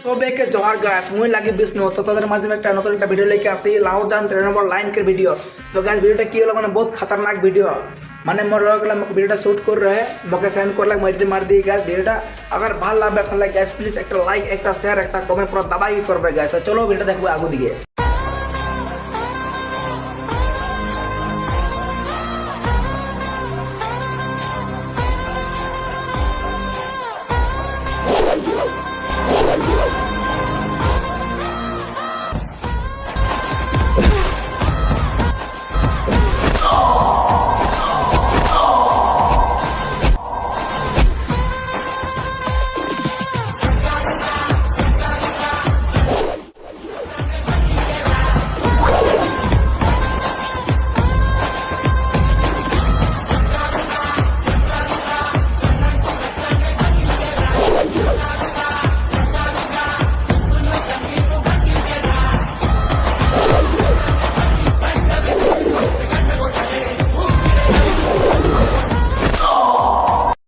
সবাইকে জোহার গাইস, মুই লাগি বিষ্ণু। তো তাদের মাঝে একটা নতুন একটা ভিডিও লেকে আসি, লাউজান 3 নম্বর লাইন के ভিডিও। তো গাইস ভিডিওটা কি হলো মানে বহুত खतरनाक ভিডিও, মানে মোর রগলা ভিডিওটা শুট कर रहे বকে সেন্ড করলাম, মই এডিট মার দিই গাইস। ভিডিওটা अगर ভালো লাগবে তাহলে গাইস প্লিজ একটা লাইক, একটা শেয়ার, একটা কমেন্ট পুরো দাবাই করবে গাইস। তো চলো ভিডিওটা দেখবো আগু দিকে।